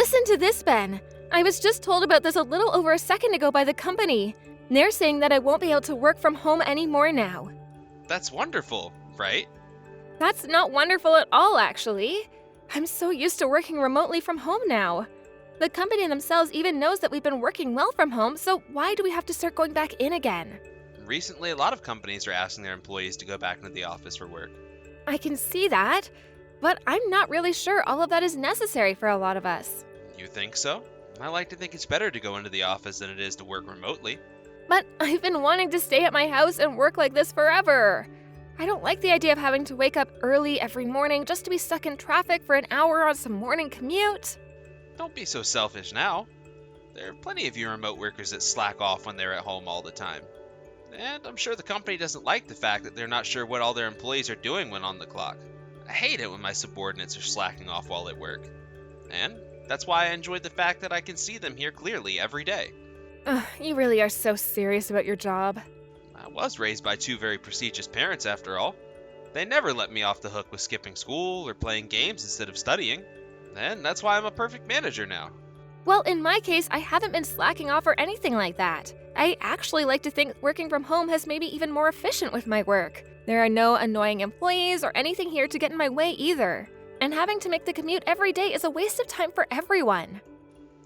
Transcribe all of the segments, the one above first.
Listen to this, Ben. I was just told about this a little over a second ago by the company. They're saying that I won't be able to work from home anymore now. That's wonderful, right? That's not wonderful at all, actually. I'm so used to working remotely from home now. The company themselves even knows that we've been working well from home, so why do we have to start going back in again? Recently, a lot of companies are asking their employees to go back into the office for work. I can see that, but I'm not really sure all of that is necessary for a lot of us. You think so? I like to think it's better to go into the office than it is to work remotely. But I've been wanting to stay at my house and work like this forever. I don't like the idea of having to wake up early every morning just to be stuck in traffic for an hour on some morning commute. Don't be so selfish now. There are plenty of you remote workers that slack off when they're at home all the time. And I'm sure the company doesn't like the fact that they're not sure what all their employees are doing when on the clock. I hate it when my subordinates are slacking off while at work. And that's why I enjoy the fact that I can see them here clearly every day. You really are so serious about your job. I was raised by two very prestigious parents after all. They never let me off the hook with skipping school or playing games instead of studying. And that's why I'm a perfect manager now. Well, in my case, I haven't been slacking off or anything like that. I actually like to think working from home has made me even more efficient with my work. There are no annoying employees or anything here to get in my way either. And having to make the commute every day is a waste of time for everyone.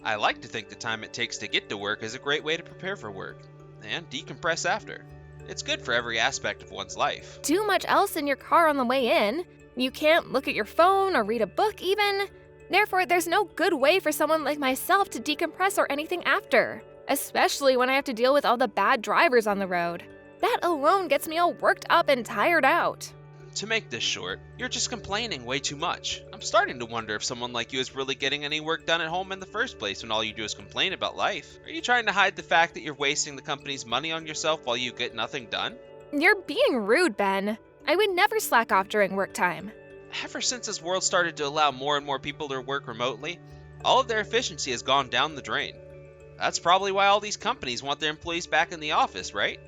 I like to think the time it takes to get to work is a great way to prepare for work and decompress after. It's good for every aspect of one's life. Do much else in your car on the way in. You can't look at your phone or read a book even. Therefore, there's no good way for someone like myself to decompress or anything after, especially when I have to deal with all the bad drivers on the road. That alone gets me all worked up and tired out. To make this short, you're just complaining way too much. I'm starting to wonder if someone like you is really getting any work done at home in the first place when all you do is complain about life. Are you trying to hide the fact that you're wasting the company's money on yourself while you get nothing done? You're being rude, Ben. I would never slack off during work time. Ever since this world started to allow more and more people to work remotely, all of their efficiency has gone down the drain. That's probably why all these companies want their employees back in the office, right?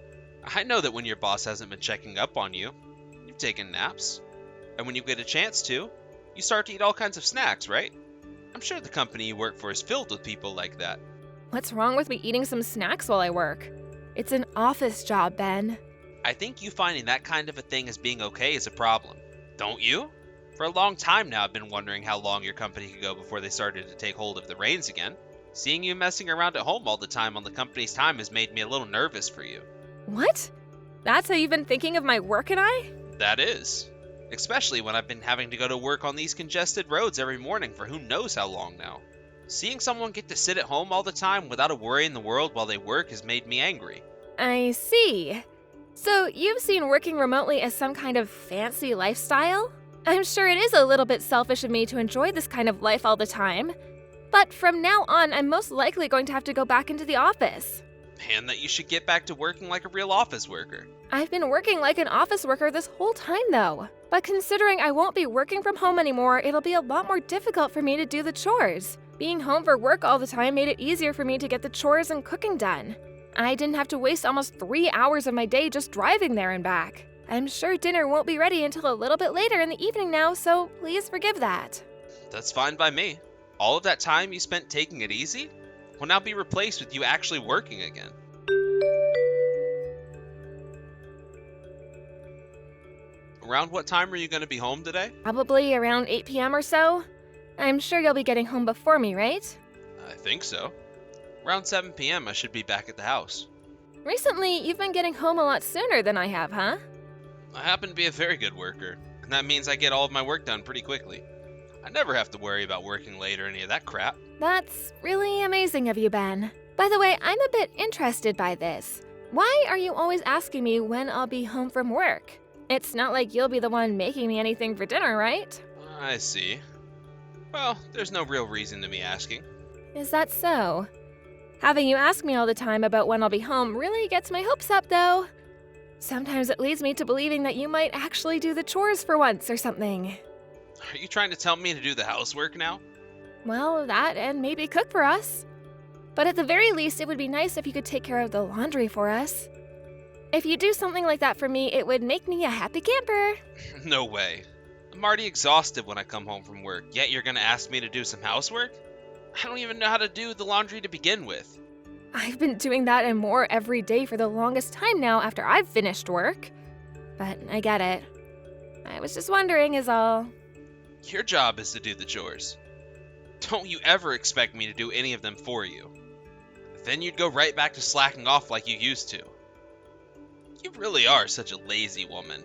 I know that when your boss hasn't been checking up on you, you've taken naps. And when you get a chance to, you start to eat all kinds of snacks, right? I'm sure the company you work for is filled with people like that. What's wrong with me eating some snacks while I work? It's an office job, Ben. I think you finding that kind of a thing as being okay is a problem. Don't you? For a long time now, I've been wondering how long your company could go before they started to take hold of the reins again. Seeing you messing around at home all the time on the company's time has made me a little nervous for you. What? That's how you've been thinking of my work and I? That is. Especially when I've been having to go to work on these congested roads every morning for who knows how long now. Seeing someone get to sit at home all the time without a worry in the world while they work has made me angry. I see. So you've seen working remotely as some kind of fancy lifestyle? I'm sure it is a little bit selfish of me to enjoy this kind of life all the time. But from now on, I'm most likely going to have to go back into the office. And that you should get back to working like a real office worker. I've been working like an office worker this whole time though. But considering I won't be working from home anymore, it'll be a lot more difficult for me to do the chores. Being home for work all the time made it easier for me to get the chores and cooking done. I didn't have to waste almost 3 hours of my day just driving there and back. I'm sure dinner won't be ready until a little bit later in the evening now, so please forgive that. That's fine by me. All of that time you spent taking it easy will now be replaced with you actually working again. Around what time are you going to be home today? Probably around 8 p.m. or so. I'm sure you'll be getting home before me, right? I think so. Around 7 p.m. I should be back at the house. Recently, you've been getting home a lot sooner than I have, huh? I happen to be a very good worker, and that means I get all of my work done pretty quickly. I never have to worry about working late or any of that crap. That's really amazing of you, Ben. By the way, I'm a bit interested by this. Why are you always asking me when I'll be home from work? It's not like you'll be the one making me anything for dinner, right? I see. Well, there's no real reason to me asking. Is that so? Having you ask me all the time about when I'll be home really gets my hopes up, though. Sometimes it leads me to believing that you might actually do the chores for once or something. Are you trying to tell me to do the housework now? Well, that and maybe cook for us. But at the very least, it would be nice if you could take care of the laundry for us. If you do something like that for me, it would make me a happy camper. No way. I'm already exhausted when I come home from work, yet you're gonna ask me to do some housework? I don't even know how to do the laundry to begin with. I've been doing that and more every day for the longest time now after I've finished work. But I get it. I was just wondering is all. Your job is to do the chores. Don't you ever expect me to do any of them for you. Then you'd go right back to slacking off like you used to. You really are such a lazy woman.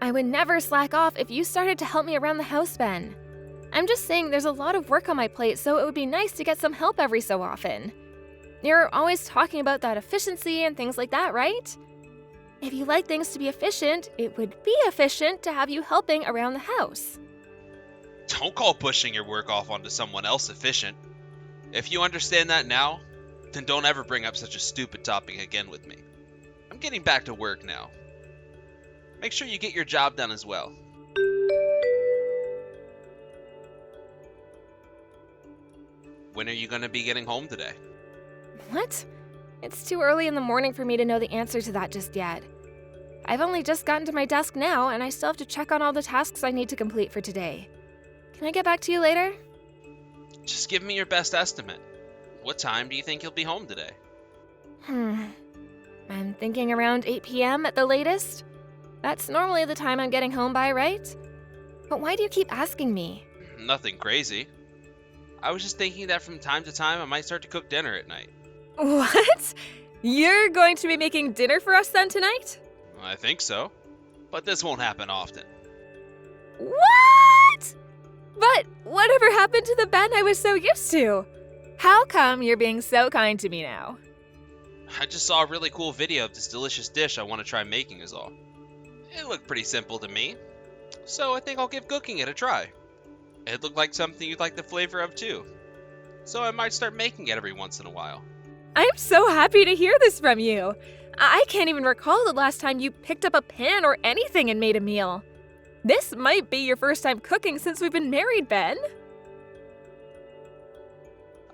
I would never slack off if you started to help me around the house, Ben. I'm just saying there's a lot of work on my plate, so it would be nice to get some help every so often. You're always talking about that efficiency and things like that, right? If you like things to be efficient, it would be efficient to have you helping around the house. Don't call pushing your work off onto someone else efficient. If you understand that now, then don't ever bring up such a stupid topic again with me. I'm getting back to work now. Make sure you get your job done as well. When are you going to be getting home today? What? It's too early in the morning for me to know the answer to that just yet. I've only just gotten to my desk now, and I still have to check on all the tasks I need to complete for today. Can I get back to you later? Just give me your best estimate. What time do you think you'll be home today? I'm thinking around 8 p.m. at the latest. That's normally the time I'm getting home by, right? But why do you keep asking me? Nothing crazy. I was just thinking that from time to time I might start to cook dinner at night. What? You're going to be making dinner for us then tonight? I think so. But this won't happen often. What? But whatever happened to the Ben I was so used to? How come you're being so kind to me now? I just saw a really cool video of this delicious dish I want to try making is all. It looked pretty simple to me, so I think I'll give cooking it a try. It looked like something you'd like the flavor of too, so I might start making it every once in a while. I'm so happy to hear this from you. I can't even recall the last time you picked up a pan or anything and made a meal. This might be your first time cooking since we've been married, Ben.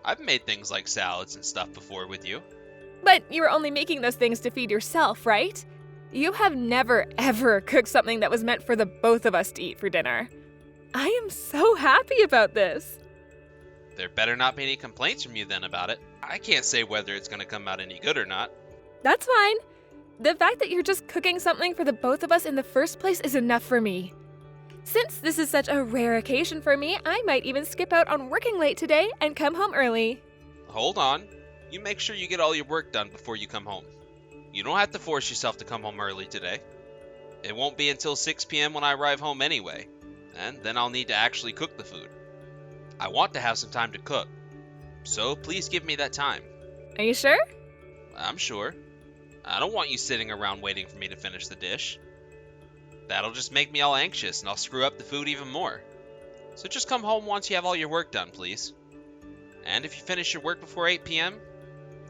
I've made things like salads and stuff before with you. But you were only making those things to feed yourself, right? You have never, ever cooked something that was meant for the both of us to eat for dinner. I am so happy about this. There better not be any complaints from you then about it. I can't say whether it's going to come out any good or not. That's fine. The fact that you're just cooking something for the both of us in the first place is enough for me. Since this is such a rare occasion for me, I might even skip out on working late today and come home early. Hold on. You make sure you get all your work done before you come home. You don't have to force yourself to come home early today. It won't be until 6 p.m. when I arrive home anyway, and then I'll need to actually cook the food. I want to have some time to cook, so please give me that time. Are you sure? I'm sure. I don't want you sitting around waiting for me to finish the dish. That'll just make me all anxious and I'll screw up the food even more. So just come home once you have all your work done, please. And if you finish your work before 8 p.m.,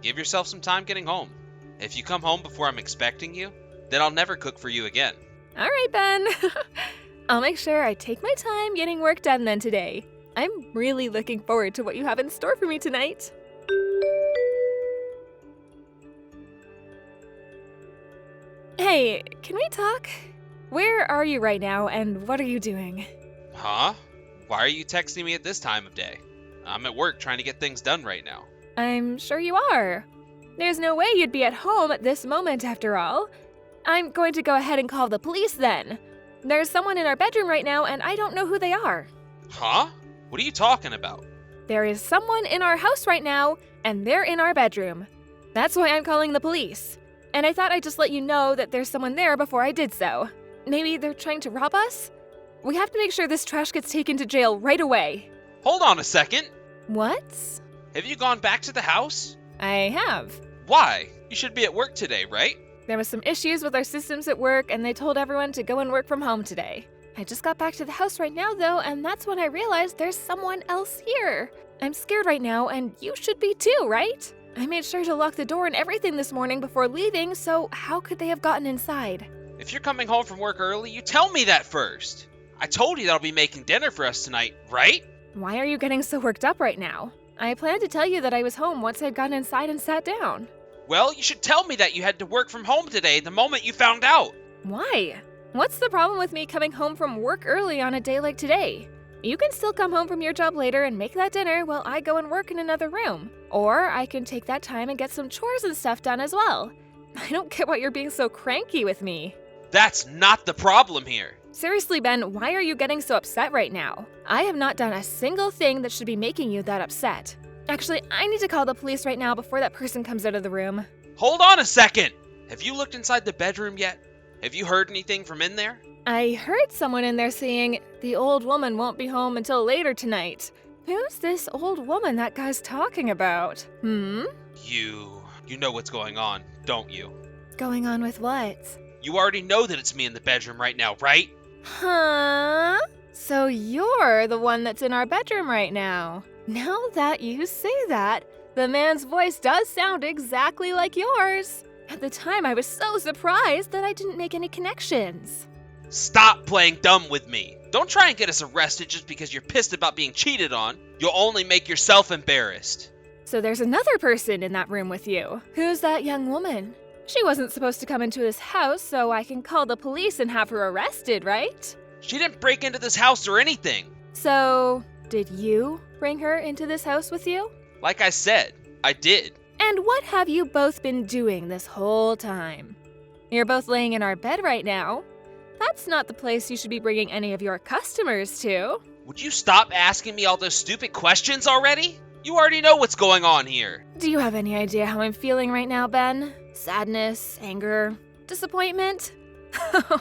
give yourself some time getting home. If you come home before I'm expecting you, then I'll never cook for you again. All right, Ben. I'll make sure I take my time getting work done then today. I'm really looking forward to what you have in store for me tonight. Hey, can we talk? Where are you right now and what are you doing? Huh? Why are you texting me at this time of day? I'm at work trying to get things done right now. I'm sure you are. There's no way you'd be at home at this moment after all. I'm going to go ahead and call the police then. There's someone in our bedroom right now and I don't know who they are. Huh? What are you talking about? There is someone in our house right now and they're in our bedroom. That's why I'm calling the police. And I thought I'd just let you know that there's someone there before I did so. Maybe they're trying to rob us? We have to make sure this trash gets taken to jail right away. Hold on a second. What? Have you gone back to the house? I have. Why? You should be at work today, right? There was some issues with our systems at work and they told everyone to go and work from home today. I just got back to the house right now though, and that's when I realized there's someone else here. I'm scared right now and you should be too, right? I made sure to lock the door and everything this morning before leaving, so how could they have gotten inside? If you're coming home from work early, you tell me that first. I told you that I'll be making dinner for us tonight, right? Why are you getting so worked up right now? I planned to tell you that I was home once I'd gotten inside and sat down. Well, you should tell me that you had to work from home today the moment you found out. Why? What's the problem with me coming home from work early on a day like today? You can still come home from your job later and make that dinner while I go and work in another room. Or I can take that time and get some chores and stuff done as well. I don't get why you're being so cranky with me. That's not the problem here. Seriously, Ben, why are you getting so upset right now? I have not done a single thing that should be making you that upset. Actually, I need to call the police right now before that person comes out of the room. Hold on a second! Have you looked inside the bedroom yet? Have you heard anything from in there? I heard someone in there saying, the old woman won't be home until later tonight. Who's this old woman that guy's talking about? You know what's going on, don't you? Going on with what? You already know that it's me in the bedroom right now, right? Huh? So you're the one that's in our bedroom right now. Now that you say that, the man's voice does sound exactly like yours. At the time, I was so surprised that I didn't make any connections. Stop playing dumb with me. Don't try and get us arrested just because you're pissed about being cheated on. You'll only make yourself embarrassed. So there's another person in that room with you. Who's that young woman? She wasn't supposed to come into this house, so I can call the police and have her arrested, right? She didn't break into this house or anything. So, did you bring her into this house with you? Like I said, I did. And what have you both been doing this whole time? You're both laying in our bed right now. That's not the place you should be bringing any of your customers to. Would you stop asking me all those stupid questions already? You already know what's going on here. Do you have any idea how I'm feeling right now, Ben? Sadness, anger, disappointment?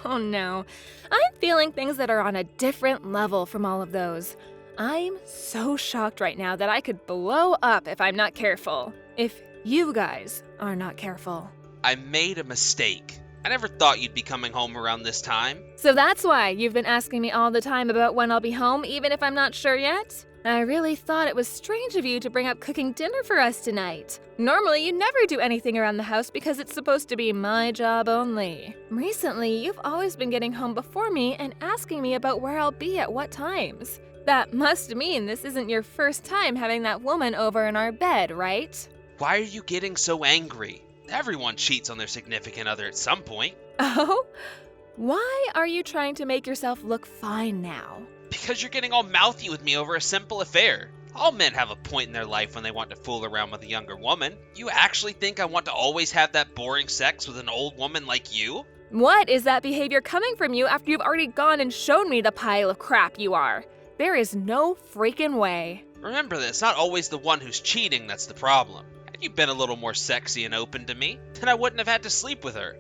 Oh no, I'm feeling things that are on a different level from all of those. I'm so shocked right now that I could blow up if I'm not careful. If you guys are not careful. I made a mistake. I never thought you'd be coming home around this time. So that's why you've been asking me all the time about when I'll be home, even if I'm not sure yet? I really thought it was strange of you to bring up cooking dinner for us tonight. Normally, you never do anything around the house because it's supposed to be my job only. Recently, you've always been getting home before me and asking me about where I'll be at what times. That must mean this isn't your first time having that woman over in our bed, right? Why are you getting so angry? Everyone cheats on their significant other at some point. Oh? Why are you trying to make yourself look fine now? Because you're getting all mouthy with me over a simple affair. All men have a point in their life when they want to fool around with a younger woman. You actually think I want to always have that boring sex with an old woman like you? What is that behavior coming from you after you've already gone and shown me the pile of crap you are? There is no freaking way. Remember that it's not always the one who's cheating that's the problem. Had you been a little more sexy and open to me, then I wouldn't have had to sleep with her.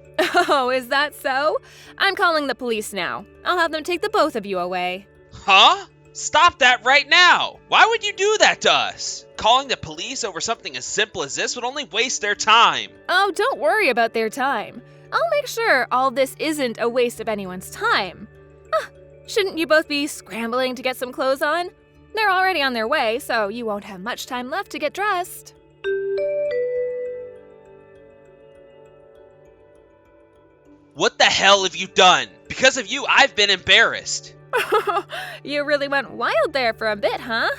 Oh, is that so? I'm calling the police now. I'll have them take the both of you away. Huh? Stop that right now! Why would you do that to us? Calling the police over something as simple as this would only waste their time. Oh, don't worry about their time. I'll make sure all this isn't a waste of anyone's time. Shouldn't you both be scrambling to get some clothes on? They're already on their way, so you won't have much time left to get dressed. What the hell have you done? Because of you, I've been embarrassed. You really went wild there for a bit, huh?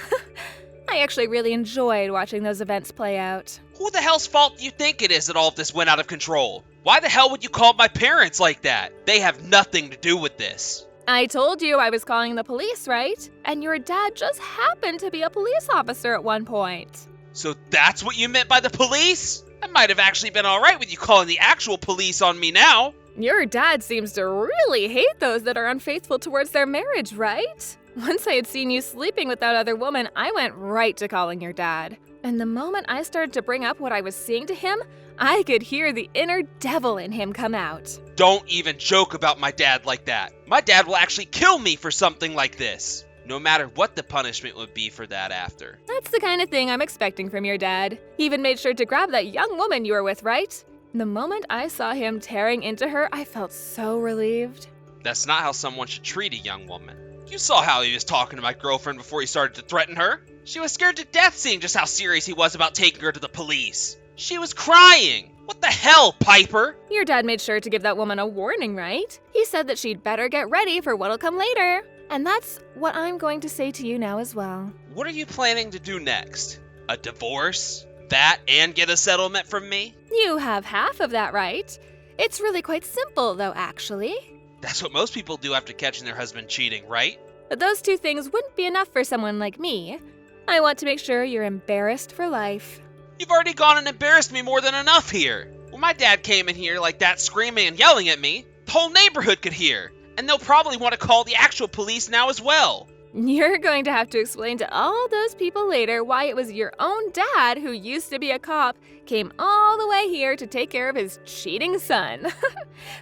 I actually really enjoyed watching those events play out. Who the hell's fault do you think it is that all of this went out of control? Why the hell would you call my parents like that? They have nothing to do with this. I told you I was calling the police, right? And your dad just happened to be a police officer at one point. So that's what you meant by the police? I might have actually been alright with you calling the actual police on me now. Your dad seems to really hate those that are unfaithful towards their marriage, right? Once I had seen you sleeping with that other woman, I went right to calling your dad. And the moment I started to bring up what I was seeing to him, I could hear the inner devil in him come out. Don't even joke about my dad like that. My dad will actually kill me for something like this. No matter what the punishment would be for that after. That's the kind of thing I'm expecting from your dad. He even made sure to grab that young woman you were with, right? The moment I saw him tearing into her, I felt so relieved. That's not how someone should treat a young woman. You saw how he was talking to my girlfriend before he started to threaten her. She was scared to death seeing just how serious he was about taking her to the police. She was crying. What the hell, Piper? Your dad made sure to give that woman a warning, right? He said that she'd better get ready for what'll come later. And that's what I'm going to say to you now as well. What are you planning to do next? A divorce? That and get a settlement from me? You have half of that right. It's really quite simple, though, actually. That's what most people do after catching their husband cheating, right? But those two things wouldn't be enough for someone like me. I want to make sure you're embarrassed for life. You've already gone and embarrassed me more than enough here. When my dad came in here like that screaming and yelling at me, the whole neighborhood could hear. And they'll probably want to call the actual police now as well. You're going to have to explain to all those people later why it was your own dad, who used to be a cop, came all the way here to take care of his cheating son.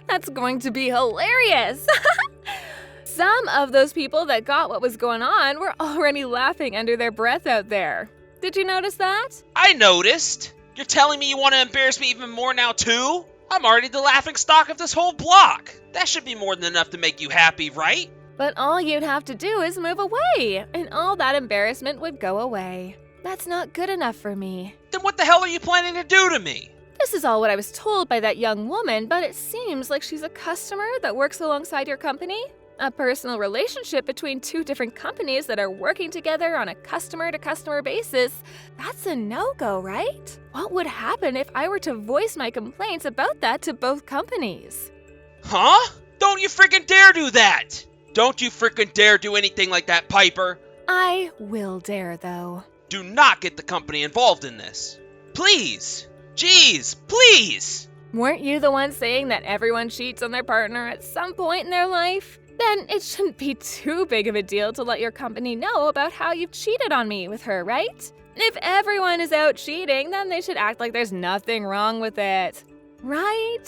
That's going to be hilarious. Some of those people that got what was going on were already laughing under their breath out there. Did you notice that? I noticed. You're telling me you want to embarrass me even more now too? I'm already the laughing stock of this whole block. That should be more than enough to make you happy, right? But all you'd have to do is move away, and all that embarrassment would go away. That's not good enough for me. Then what the hell are you planning to do to me? This is all what I was told by that young woman, but it seems like she's a customer that works alongside your company. A personal relationship between two different companies that are working together on a customer-to-customer basis. That's a no-go, right? What would happen if I were to voice my complaints about that to both companies? Huh? Don't you freaking dare do that! Don't you freaking dare do anything like that, Piper! I will dare, though. Do not get the company involved in this. Please! Jeez, please! Weren't you the one saying that everyone cheats on their partner at some point in their life? Then it shouldn't be too big of a deal to let your company know about how you've cheated on me with her, right? If everyone is out cheating, then they should act like there's nothing wrong with it. Right?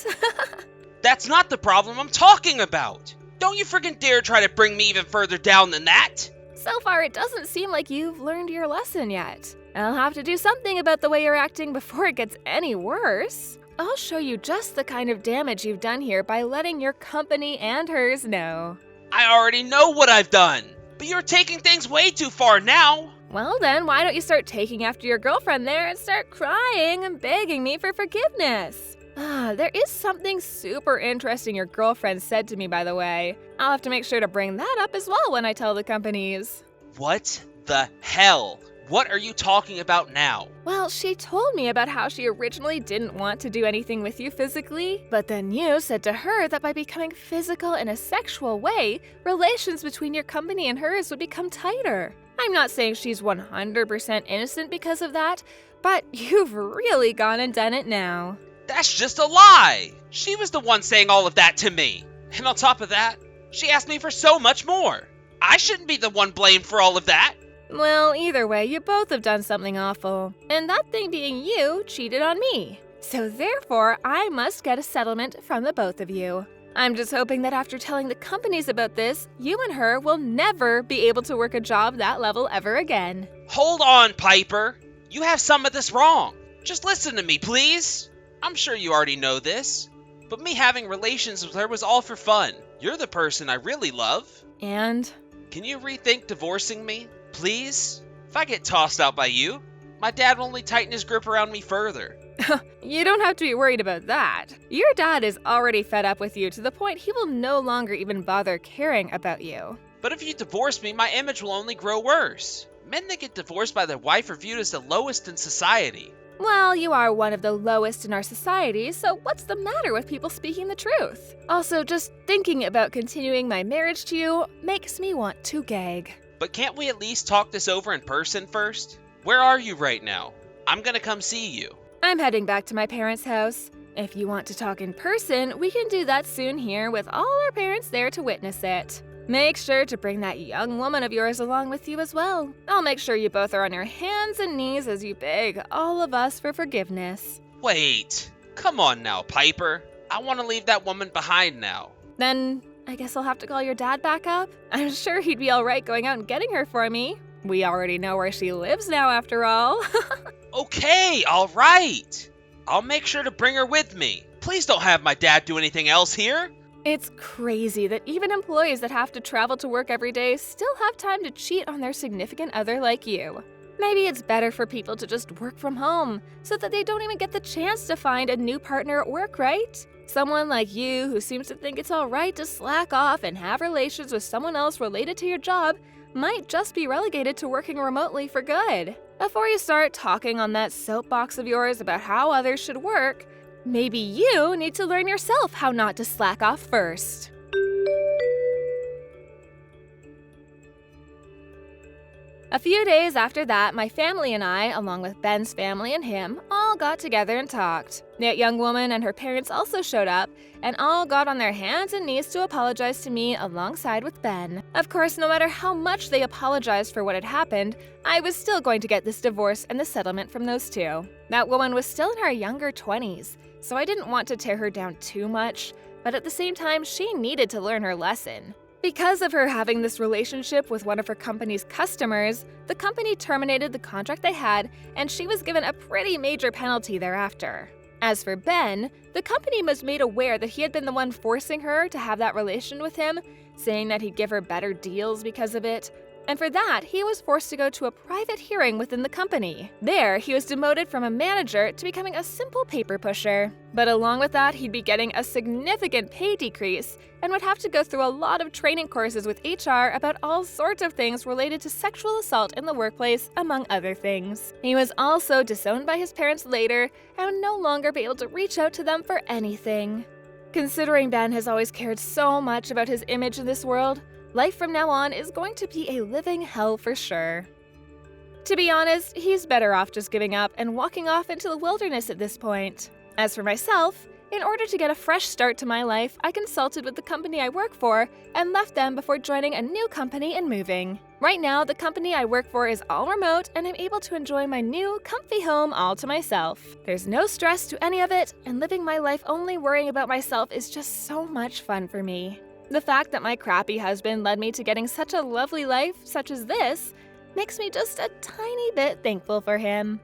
That's not the problem I'm talking about! Don't you freaking dare try to bring me even further down than that! So far, it doesn't seem like you've learned your lesson yet. I'll have to do something about the way you're acting before it gets any worse. I'll show you just the kind of damage you've done here by letting your company and hers know. I already know what I've done, but you're taking things way too far now. Well then, why don't you start taking after your girlfriend there and start crying and begging me for forgiveness? There is something super interesting your girlfriend said to me, by the way. I'll have to make sure to bring that up as well when I tell the companies. What the hell? What are you talking about now? Well, she told me about how she originally didn't want to do anything with you physically, but then you said to her that by becoming physical in a sexual way, relations between your company and hers would become tighter. I'm not saying she's 100% innocent because of that, but you've really gone and done it now. That's just a lie! She was the one saying all of that to me. And on top of that, she asked me for so much more. I shouldn't be the one blamed for all of that. Well, either way, you both have done something awful. And that thing being you cheated on me. So therefore, I must get a settlement from the both of you. I'm just hoping that after telling the companies about this, you and her will never be able to work a job that level ever again. Hold on, Piper. You have some of this wrong. Just listen to me, please. I'm sure you already know this, but me having relations with her was all for fun. You're the person I really love. And? Can you rethink divorcing me, please? If I get tossed out by you, my dad will only tighten his grip around me further. You don't have to be worried about that. Your dad is already fed up with you to the point he will no longer even bother caring about you. But if you divorce me, my image will only grow worse. Men that get divorced by their wife are viewed as the lowest in society. Well, you are one of the lowest in our society, so what's the matter with people speaking the truth? Also, just thinking about continuing my marriage to you makes me want to gag. But can't we at least talk this over in person first? Where are you right now? I'm gonna come see you. I'm heading back to my parents' house. If you want to talk in person, we can do that soon here with all our parents there to witness it. Make sure to bring that young woman of yours along with you as well. I'll make sure you both are on your hands and knees as you beg all of us for forgiveness. Wait, come on now, Piper. I want to leave that woman behind now. Then I guess I'll have to call your dad back up. I'm sure he'd be all right going out and getting her for me. We already know where she lives now, after all. Okay, all right. I'll make sure to bring her with me. Please don't have my dad do anything else here. It's crazy that even employees that have to travel to work every day still have time to cheat on their significant other like you. Maybe it's better for people to just work from home so that they don't even get the chance to find a new partner at work, right? Someone like you who seems to think it's all right to slack off and have relations with someone else related to your job might just be relegated to working remotely for good. Before you start talking on that soapbox of yours about how others should work, maybe you need to learn yourself how not to slack off first. A few days after that, my family and I, along with Ben's family and him, all got together and talked. That young woman and her parents also showed up, and all got on their hands and knees to apologize to me alongside with Ben. Of course, no matter how much they apologized for what had happened, I was still going to get this divorce and the settlement from those two. That woman was still in her younger 20s, so I didn't want to tear her down too much, but at the same time, she needed to learn her lesson. Because of her having this relationship with one of her company's customers, the company terminated the contract they had, and she was given a pretty major penalty thereafter. As for Ben, the company was made aware that he had been the one forcing her to have that relation with him, saying that he'd give her better deals because of it. And for that, he was forced to go to a private hearing within the company. There, he was demoted from a manager to becoming a simple paper pusher. But along with that, he'd be getting a significant pay decrease and would have to go through a lot of training courses with HR about all sorts of things related to sexual assault in the workplace, among other things. He was also disowned by his parents later and would no longer be able to reach out to them for anything. Considering Ben has always cared so much about his image in this world, life from now on is going to be a living hell for sure. To be honest, he's better off just giving up and walking off into the wilderness at this point. As for myself, in order to get a fresh start to my life, I consulted with the company I work for and left them before joining a new company and moving. Right now, the company I work for is all remote and I'm able to enjoy my new, comfy home all to myself. There's no stress to any of it, and living my life only worrying about myself is just so much fun for me. The fact that my crappy husband led me to getting such a lovely life such as this makes me just a tiny bit thankful for him.